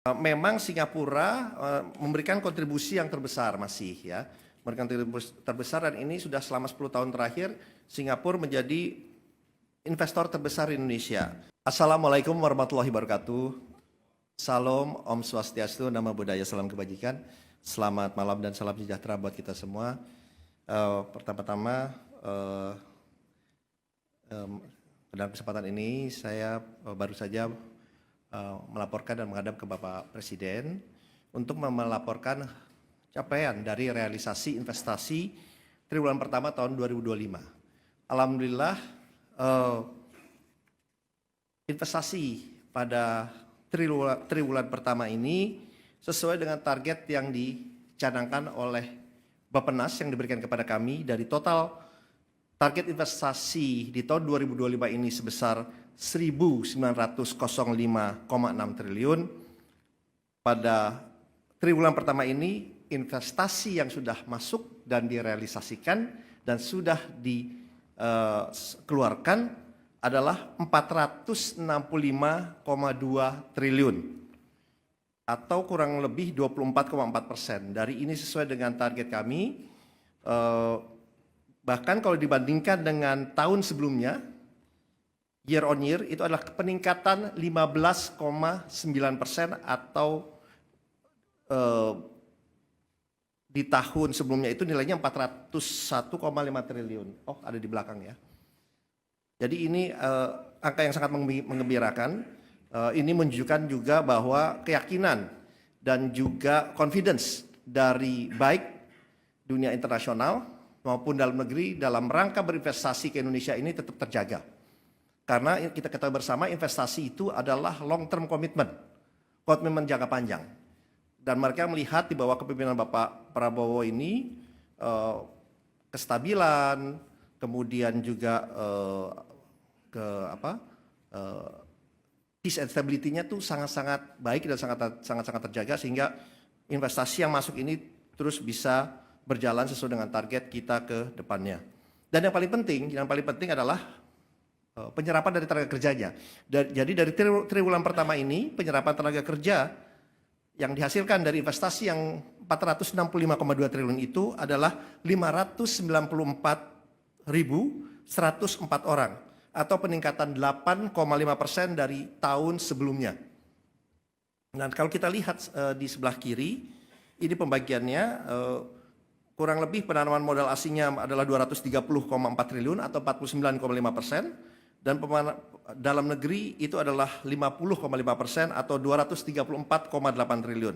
Memang Singapura memberikan kontribusi yang terbesar masih ya, memberikan kontribusi terbesar, dan ini sudah selama 10 tahun terakhir Singapura menjadi investor terbesar di Indonesia. Assalamualaikum warahmatullahi wabarakatuh. Salam, Om Swastiastu, Namo Buddhaya, salam kebajikan. Selamat malam dan salam sejahtera buat kita semua. Pertama-tama dalam kesempatan ini saya baru saja melaporkan dan menghadap ke Bapak Presiden untuk melaporkan capaian dari realisasi investasi triwulan pertama tahun 2025. Alhamdulillah investasi pada triwulan pertama ini sesuai dengan target yang dicanangkan oleh Bappenas yang diberikan kepada kami. Dari total target investasi di tahun 2025 ini sebesar 1.905,6 triliun. Pada triwulan pertama ini investasi yang sudah masuk dan direalisasikan dan sudah dikeluarkan adalah 465,2 triliun atau kurang lebih 24,4%. Dari ini sesuai dengan target kami. Bahkan kalau dibandingkan dengan tahun sebelumnya, year on year itu adalah peningkatan 15,9%, atau di tahun sebelumnya itu nilainya 401,5 triliun. Oh, ada di belakang ya. Jadi ini angka yang sangat menggembirakan. Ini menunjukkan juga bahwa keyakinan dan juga confidence dari baik dunia internasional maupun dalam negeri dalam rangka berinvestasi ke Indonesia ini tetap terjaga. Karena kita ketahui bersama investasi itu adalah long term commitment, komitmen jangka panjang. Dan mereka melihat di bawah kepemimpinan Bapak Prabowo ini kestabilan, kemudian juga peace and stability-nya tuh sangat-sangat baik dan sangat-sangat terjaga, sehingga investasi yang masuk ini terus bisa berjalan sesuai dengan target kita ke depannya. Dan yang paling penting adalah penyerapan dari tenaga kerjanya. Jadi dari triwulan pertama ini penyerapan tenaga kerja yang dihasilkan dari investasi yang 465,2 triliun itu adalah 594.104 orang, atau peningkatan 8,5% dari tahun sebelumnya. Nah, kalau kita lihat di sebelah kiri, ini pembagiannya kurang lebih penanaman modal asingnya adalah 230,4 triliun atau 49,5%, dan dalam negeri itu adalah 50,5% atau 234,8 triliun.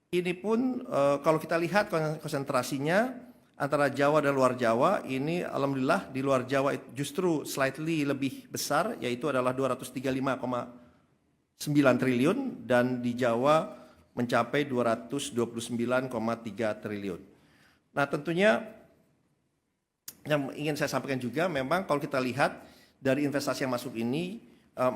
Ini pun kalau kita lihat konsentrasinya antara Jawa dan luar Jawa, ini alhamdulillah di luar Jawa justru slightly lebih besar, yaitu adalah 235,9 triliun, dan di Jawa mencapai 229,3 triliun. Nah, tentunya yang ingin saya sampaikan juga, memang kalau kita lihat dari investasi yang masuk ini,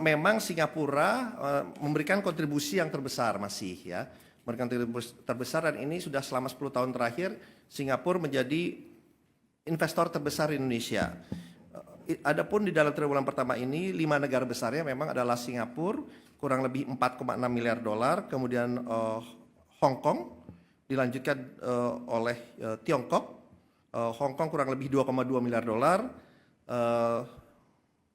memang Singapura memberikan kontribusi yang terbesar masih ya, memberikan kontribusi terbesar, dan ini sudah selama 10 tahun terakhir Singapura menjadi investor terbesar di Indonesia. Adapun di dalam triwulan pertama ini 5 negara besarnya memang adalah Singapura kurang lebih 4,6 miliar dolar, kemudian Hong Kong dilanjutkan oleh Tiongkok. Hong Kong kurang lebih 2,2 miliar dolar,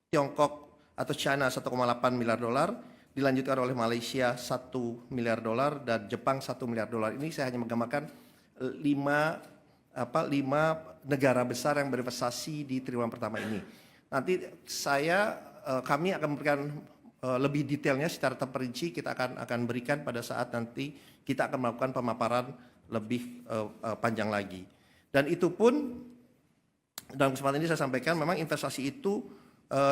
Tiongkok atau China 1,8 miliar dolar, dilanjutkan oleh Malaysia 1 miliar dolar, dan Jepang 1 miliar dolar. Ini saya hanya menggambarkan 5 negara besar yang berinvestasi di triwulan pertama ini. Nanti kami akan memberikan lebih detailnya secara terperinci, kita akan berikan pada saat nanti kita akan melakukan pemaparan lebih panjang lagi. Dan itu pun dalam kesempatan ini saya sampaikan, memang investasi itu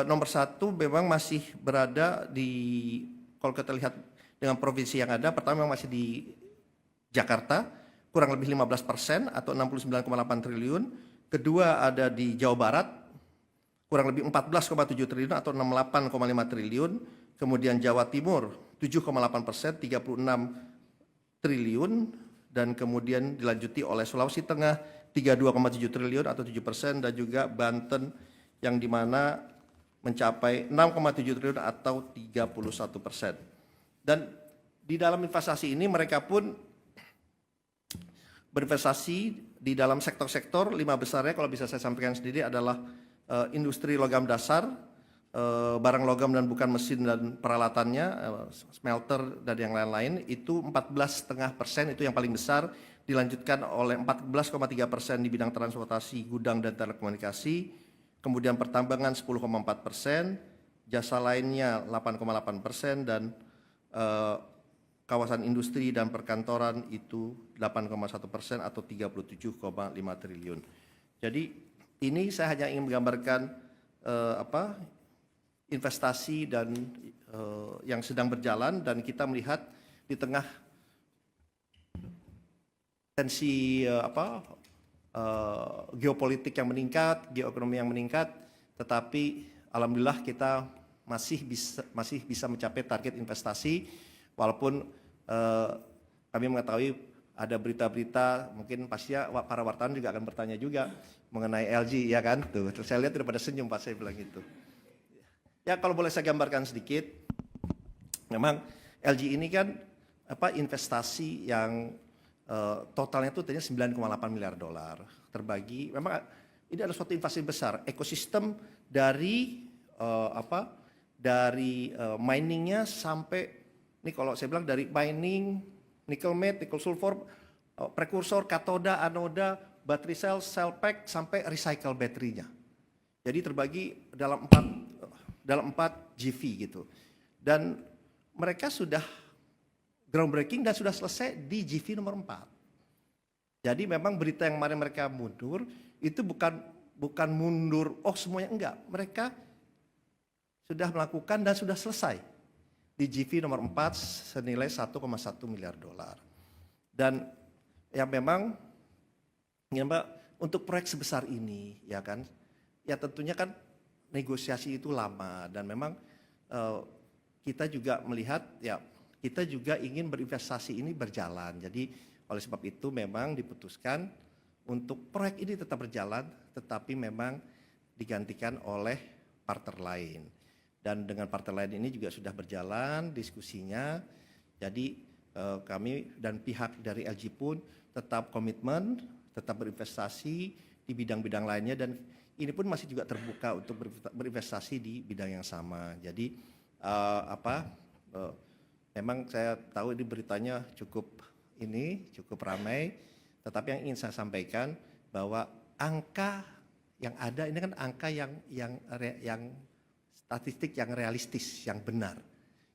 nomor satu memang masih berada di, kalau kita lihat dengan provinsi yang ada, pertama memang masih di Jakarta, kurang lebih 15% atau 69,8 triliun. Kedua ada di Jawa Barat, kurang lebih 14,7 triliun atau 68,5 triliun. Kemudian Jawa Timur 7,8%, 36 triliun. Dan kemudian dilanjuti oleh Sulawesi Tengah 32,7 triliun atau 7%, dan juga Banten yang dimana mencapai 6,7 triliun atau 31%. Dan di dalam investasi ini mereka pun berinvestasi di dalam sektor-sektor 5 besarnya kalau bisa saya sampaikan sendiri adalah industri logam dasar, barang logam dan bukan mesin dan peralatannya, smelter dan yang lain-lain itu 14,5% itu yang paling besar, dilanjutkan oleh 14,3% di bidang transportasi, gudang dan telekomunikasi, kemudian pertambangan 10,4%, jasa lainnya 8,8% dan kawasan industri dan perkantoran itu 8,1% atau 37,5 triliun. Jadi ini saya hanya ingin menggambarkan investasi dan yang sedang berjalan, dan kita melihat di tengah tensi geopolitik yang meningkat, geoekonomi yang meningkat, tetapi alhamdulillah kita masih bisa mencapai target investasi, walaupun kami mengetahui ada berita-berita, mungkin pasti para wartawan juga akan bertanya juga mengenai LG, ya kan? Tuh, terus saya lihat daripada senyum pas saya bilang itu. Ya kalau boleh saya gambarkan sedikit, memang LG ini kan investasi yang totalnya itu ternyata 9,8 miliar dolar terbagi. Memang ini adalah suatu investasi besar, ekosistem dari miningnya sampai, ini kalau saya bilang dari mining, nickel matte, nickel sulfur, prekursor, katoda, anoda, baterai cell pack, sampai recycle baterainya. Jadi terbagi dalam 4 GV gitu. Dan mereka sudah groundbreaking dan sudah selesai di GV nomor 4. Jadi memang berita yang kemarin mereka mundur, itu bukan mundur, semuanya enggak. Mereka sudah melakukan dan sudah selesai di GV nomor 4 senilai 1,1 miliar dolar. Dan ya memang ya Mbak, untuk proyek sebesar ini ya kan, ya tentunya kan negosiasi itu lama, dan memang kita juga melihat ya kita juga ingin berinvestasi ini berjalan. Jadi oleh sebab itu memang diputuskan untuk proyek ini tetap berjalan, tetapi memang digantikan oleh partner lain. Dan dengan partner lain ini juga sudah berjalan diskusinya. Jadi kami dan pihak dari LG pun tetap komitmen, tetap berinvestasi di bidang-bidang lainnya, dan ini pun masih juga terbuka untuk berinvestasi di bidang yang sama. Jadi memang saya tahu ini beritanya cukup ramai, tetapi yang ingin saya sampaikan bahwa angka yang ada ini kan angka yang statistik yang realistis, yang benar,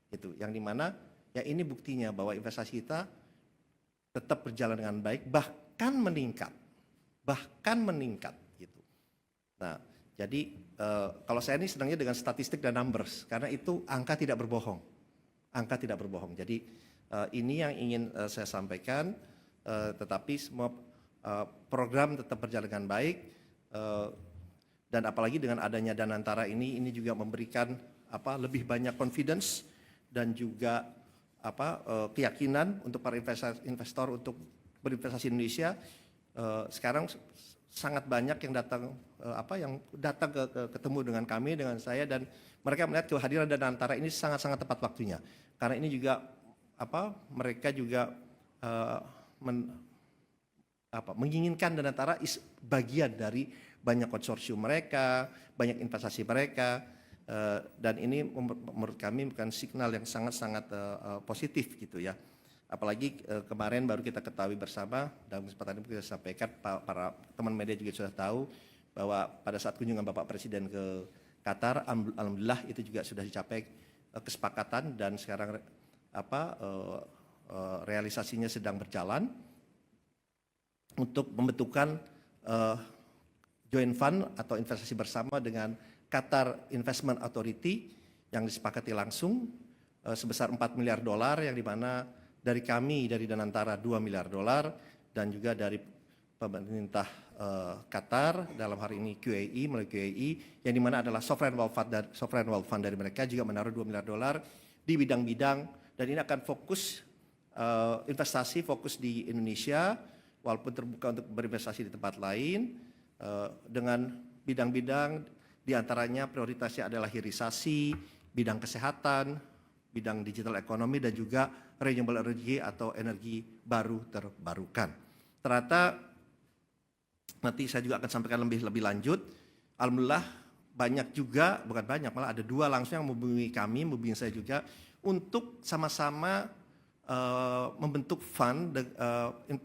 gitu. Yang dimana ya ini buktinya bahwa investasi kita tetap berjalan dengan baik, bahkan meningkat, gitu. Nah, jadi kalau saya ini senangnya dengan statistik dan numbers, karena itu angka tidak berbohong. Jadi ini yang ingin saya sampaikan, tetapi semua program tetap berjalan dengan baik. Dan apalagi dengan adanya Danantara ini juga memberikan lebih banyak confidence dan juga keyakinan untuk para investor untuk berinvestasi di Indonesia. Sekarang sangat banyak yang datang ketemu dengan kami, dengan saya, dan mereka melihat kehadiran Danantara ini sangat-sangat tepat waktunya. Karena ini juga mereka juga menginginkan Danantara bagian dari banyak konsorsium mereka, banyak investasi mereka, dan ini menurut kami bukan signal yang sangat-sangat positif gitu ya. Apalagi kemarin baru kita ketahui bersama, dalam kesempatan ini kita sampaikan, para teman media juga sudah tahu bahwa pada saat kunjungan Bapak Presiden ke Qatar, alhamdulillah itu juga sudah dicapai kesepakatan, dan sekarang realisasinya sedang berjalan untuk pembentukan joint fund atau investasi bersama dengan Qatar Investment Authority yang disepakati langsung sebesar 4 miliar dolar, yang dimana dari kami, dari Danantara 2 miliar dolar, dan juga dari pemerintah Qatar dalam hari ini QAE, melalui QAE, yang dimana adalah sovereign wealth fund dari mereka juga menaruh 2 miliar dolar di bidang-bidang, dan ini akan fokus investasi fokus di Indonesia, walaupun terbuka untuk berinvestasi di tempat lain, dengan bidang-bidang diantaranya prioritasnya adalah hilirisasi, bidang kesehatan, bidang digital ekonomi dan juga renewable energy atau energi baru terbarukan. Ternyata nanti saya juga akan sampaikan lebih lanjut. Alhamdulillah banyak juga, bukan banyak, malah ada 2 langsung yang menghubungi kami, menghubungi saya juga untuk sama-sama membentuk fund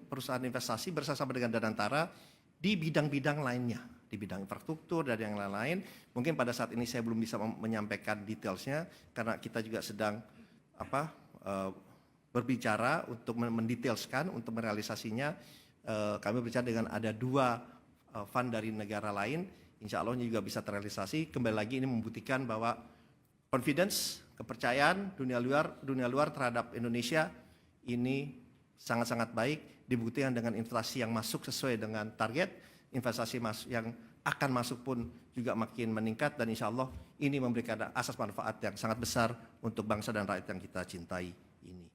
perusahaan investasi bersama dengan Danantara di bidang-bidang lainnya, di bidang infrastruktur dan yang lain-lain. Mungkin pada saat ini saya belum bisa menyampaikan detailsnya karena kita juga sedang berbicara untuk mendetailskan, untuk merealisasinya. Kami berbicara dengan ada 2 fund dari negara lain, insya Allah ini juga bisa terrealisasi. Kembali lagi ini membuktikan bahwa confidence, kepercayaan dunia luar terhadap Indonesia ini sangat-sangat baik, dibuktikan dengan investasi yang masuk sesuai dengan target, investasi yang akan masuk pun juga makin meningkat, dan insya Allah ini memberikan asas manfaat yang sangat besar untuk bangsa dan rakyat yang kita cintai ini.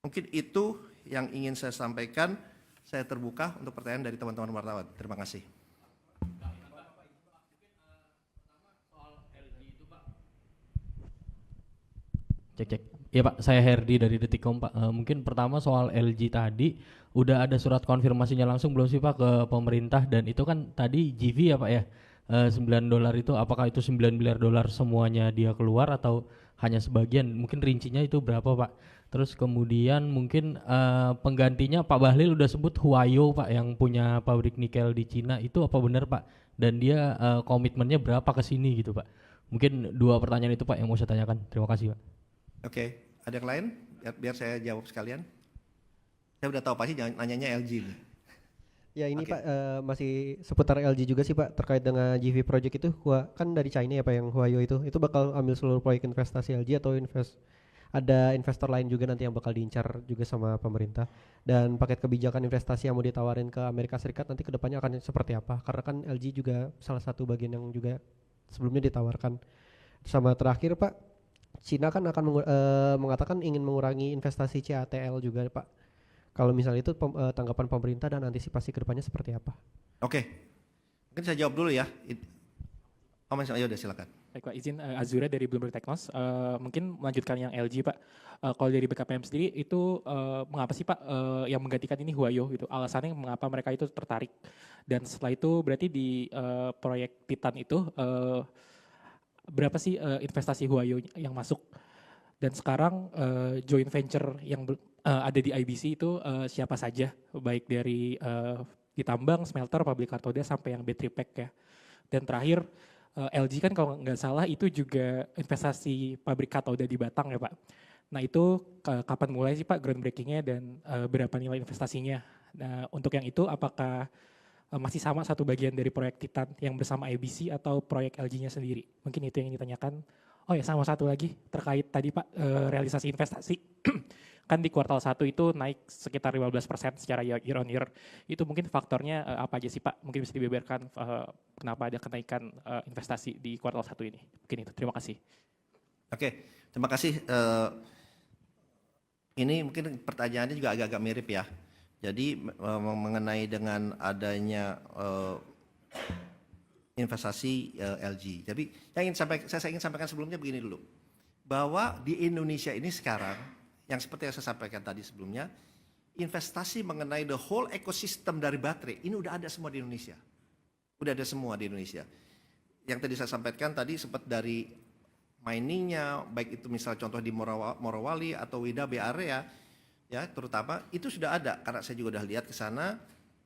Mungkin itu yang ingin saya sampaikan. Saya terbuka untuk pertanyaan dari teman-teman wartawan. Terima kasih. Cek. Iya Pak, saya Herdi dari Detikcom Pak. Mungkin pertama soal LG tadi, udah ada surat konfirmasinya langsung belum sih Pak ke pemerintah? Dan itu kan tadi GV ya Pak ya, $9 itu apakah itu $9 miliar semuanya dia keluar atau hanya sebagian? Mungkin rincinya itu berapa Pak? Terus kemudian mungkin penggantinya Pak Bahlil udah sebut Huayo Pak yang punya pabrik nikel di Cina, itu apa benar Pak? Dan dia komitmennya berapa ke sini gitu Pak? Mungkin 2 pertanyaan itu Pak yang mau saya tanyakan. Terima kasih Pak. Oke, ada yang lain? Biar saya jawab sekalian. Saya udah tahu pasti jangan nanyanya LG nih. Ya ini Pak, masih seputar LG juga sih Pak, terkait dengan GV Project itu, kan dari China ya Pak yang Huayo itu bakal ambil seluruh proyek investasi LG atau ada investor lain juga nanti yang bakal diincar juga sama pemerintah, dan paket kebijakan investasi yang mau ditawarin ke Amerika Serikat nanti kedepannya akan seperti apa, karena kan LG juga salah satu bagian yang juga sebelumnya ditawarkan. Sama terakhir Pak, Cina kan akan mengatakan ingin mengurangi investasi CATL juga Pak. Kalau misalnya itu tanggapan pemerintah dan antisipasi kedepannya seperti apa? Oke, mungkin saya jawab dulu ya. Ya udah silakan. Baik Pak, izin Azura dari Bloomberg Technos. Mungkin melanjutkan yang LG Pak. Kalau dari BKPM sendiri itu mengapa sih Pak yang menggantikan ini Huayo gitu? Alasannya mengapa mereka itu tertarik? Dan setelah itu berarti di proyek Titan itu berapa sih investasi Huayo yang masuk? Dan sekarang joint venture yang ada di IBC itu siapa saja? Baik dari di tambang, smelter, pabrik katoda sampai yang battery pack ya. Dan terakhir LG kan kalau nggak salah itu juga investasi pabrik katoda di Batang ya Pak. Nah itu kapan mulai sih Pak groundbreakingnya dan berapa nilai investasinya? Nah untuk yang itu apakah masih sama satu bagian dari proyek Titan yang bersama IBC atau proyek LG-nya sendiri? Mungkin itu yang ditanyakan. Oh ya sama satu lagi terkait tadi Pak realisasi investasi. Kan di kuartal 1 itu naik sekitar 15% secara year on year. Itu mungkin faktornya apa aja sih Pak? Mungkin bisa dibeberkan kenapa ada kenaikan investasi di kuartal 1 ini. Mungkin itu, terima kasih. Oke, terima kasih. Ini mungkin pertanyaannya juga agak-agak mirip ya. Jadi mengenai dengan adanya investasi LG. Jadi yang saya ingin sampaikan sebelumnya begini dulu. Bahwa di Indonesia ini sekarang, yang seperti yang saya sampaikan tadi sebelumnya, investasi mengenai the whole ecosystem dari baterai, ini udah ada semua di Indonesia. Udah ada semua di Indonesia. Yang tadi saya sampaikan tadi sempat dari miningnya, baik itu misal contoh di Morowali atau Widabe area, ya terutama itu sudah ada. Karena saya juga udah lihat ke sana,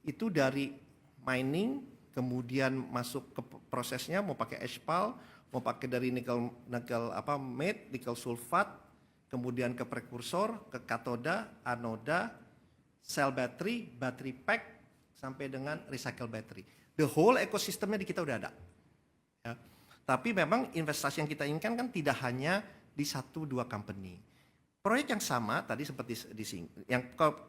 itu dari mining, kemudian masuk ke prosesnya, mau pakai aspal, mau pakai dari nikel matte, nikel sulfat, kemudian ke prekursor, ke katoda, anoda, cell battery, battery pack, sampai dengan recycle battery. The whole ekosistemnya di kita udah ada. Ya. Tapi memang investasi yang kita inginkan kan tidak hanya di 1-2 company. Proyek yang sama tadi seperti yang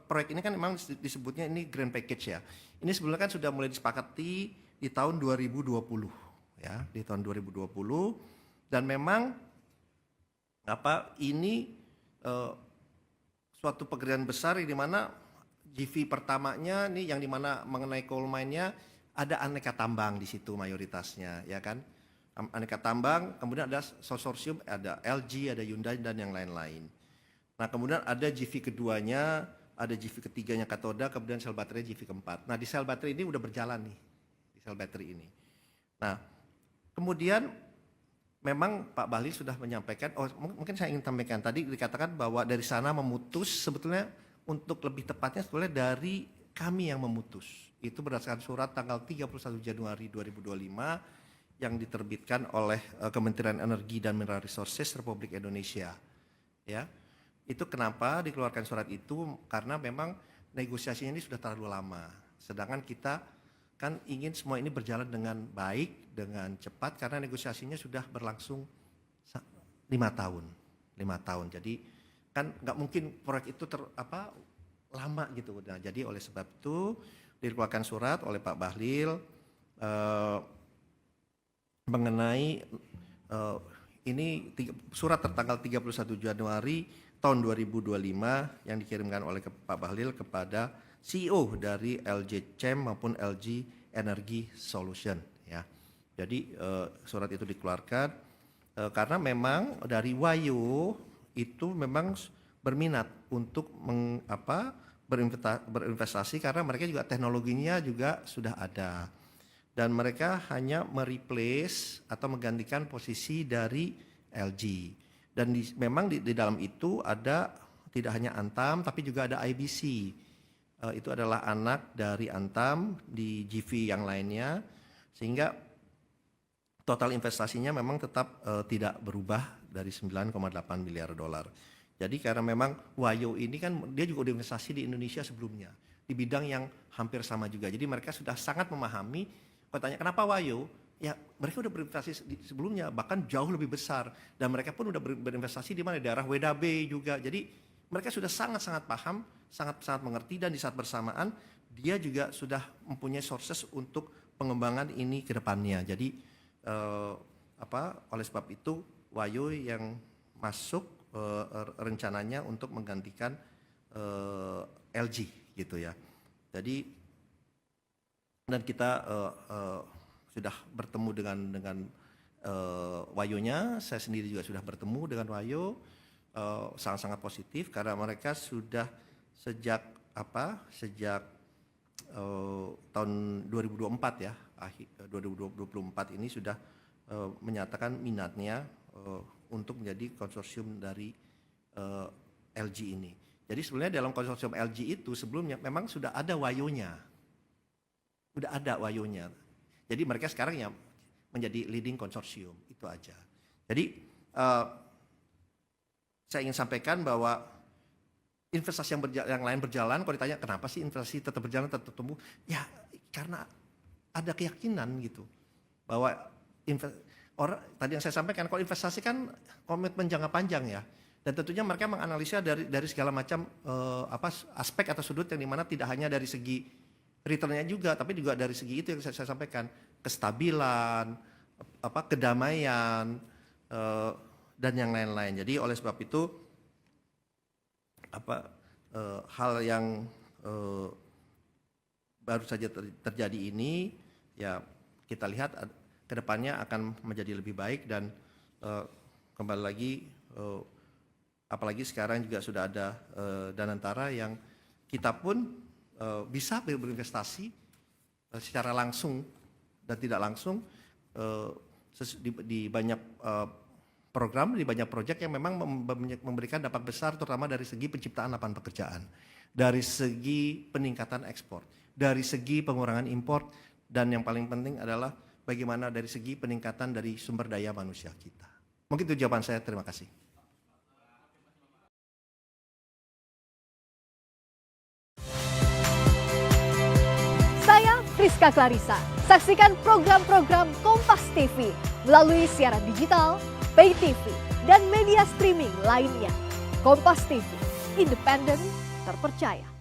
proyek ini kan memang disebutnya ini grand package ya. Ini sebenarnya kan sudah mulai disepakati di tahun 2020 ya, di tahun 2020, dan memang ini suatu pekerjaan besar di mana GV pertamanya nih yang dimana mengenai coal mine-nya ada aneka tambang di situ mayoritasnya ya kan. aneka tambang, kemudian ada konsorsium, ada LG, ada Hyundai dan yang lain-lain. Nah kemudian ada GV keduanya, ada GV ketiganya katoda, kemudian sel baterai GV keempat. Nah di sel baterai ini udah berjalan nih, di sel baterai ini. Nah kemudian memang Pak Bahlil sudah menyampaikan, mungkin saya ingin sampaikan tadi dikatakan bahwa dari sana memutus, sebetulnya untuk lebih tepatnya sebetulnya dari kami yang memutus. Itu berdasarkan surat tanggal 31 Januari 2025 yang diterbitkan oleh Kementerian Energi dan Mineral Resources Republik Indonesia. Ya, itu kenapa dikeluarkan surat itu, karena memang negosiasinya ini sudah terlalu lama. Sedangkan kita kan ingin semua ini berjalan dengan baik, dengan cepat, karena negosiasinya sudah berlangsung 5 tahun. Jadi kan nggak mungkin proyek itu lama gitu. Nah, jadi oleh sebab itu dikeluarkan surat oleh Pak Bahlil mengenai ini surat tertanggal 31 Januari tahun 2025 yang dikirimkan oleh Pak Bahlil kepada CEO dari LG Chem maupun LG Energy Solution ya. Jadi surat itu dikeluarkan karena memang dari Wayo itu memang berminat untuk berinvestasi karena mereka juga teknologinya juga sudah ada. Dan mereka hanya mereplace atau menggantikan posisi dari LG. Dan memang di dalam itu ada tidak hanya Antam tapi juga ada IBC. Itu adalah anak dari Antam di GV yang lainnya, sehingga total investasinya memang tetap tidak berubah dari 9,8 miliar dolar. Jadi karena memang Wayo ini kan dia juga udah investasi di Indonesia sebelumnya di bidang yang hampir sama juga. Jadi mereka sudah sangat memahami. Kalau tanya kenapa Wayo, ya mereka udah berinvestasi sebelumnya bahkan jauh lebih besar, dan mereka pun udah berinvestasi di mana, di daerah WDB juga. Jadi mereka sudah sangat-sangat paham, sangat-sangat mengerti, dan di saat bersamaan dia juga sudah mempunyai sources untuk pengembangan ini ke depannya. Jadi oleh sebab itu Wayo yang masuk rencananya untuk menggantikan LG gitu ya. Jadi dan kita sudah bertemu dengan Wayonya, saya sendiri juga sudah bertemu dengan Wayo, sangat-sangat positif karena mereka sudah sejak tahun 2024 ya, akhir 2024 ini sudah menyatakan minatnya untuk menjadi konsorsium dari LG ini. Jadi sebenarnya dalam konsorsium LG itu sebelumnya memang sudah ada Wayonya. Jadi mereka sekarang ya menjadi leading konsorsium, itu aja. Jadi saya ingin sampaikan bahwa investasi yang lain berjalan, kalau ditanya kenapa sih investasi tetap berjalan, tetap tumbuh, ya karena ada keyakinan gitu bahwa tadi yang saya sampaikan, kalau investasi kan komitmen jangka panjang ya, dan tentunya mereka menganalisa dari segala macam aspek atau sudut, yang dimana tidak hanya dari segi returnnya juga, tapi juga dari segi itu yang saya sampaikan, kestabilan, kedamaian, dan yang lain-lain. Jadi oleh sebab itu hal yang baru saja terjadi ini ya kita lihat kedepannya akan menjadi lebih baik, dan kembali lagi apalagi sekarang juga sudah ada Danantara yang kita pun bisa berinvestasi secara langsung dan tidak langsung di banyak program, di banyak proyek yang memang memberikan dampak besar, terutama dari segi penciptaan lapangan pekerjaan, dari segi peningkatan ekspor, dari segi pengurangan impor, dan yang paling penting adalah bagaimana dari segi peningkatan dari sumber daya manusia kita. Mungkin itu jawaban saya, terima kasih. Saya Priska Clarissa. Saksikan program-program Kompas TV melalui siaran digital, pay TV, dan media streaming lainnya. Kompas TV, independen, terpercaya.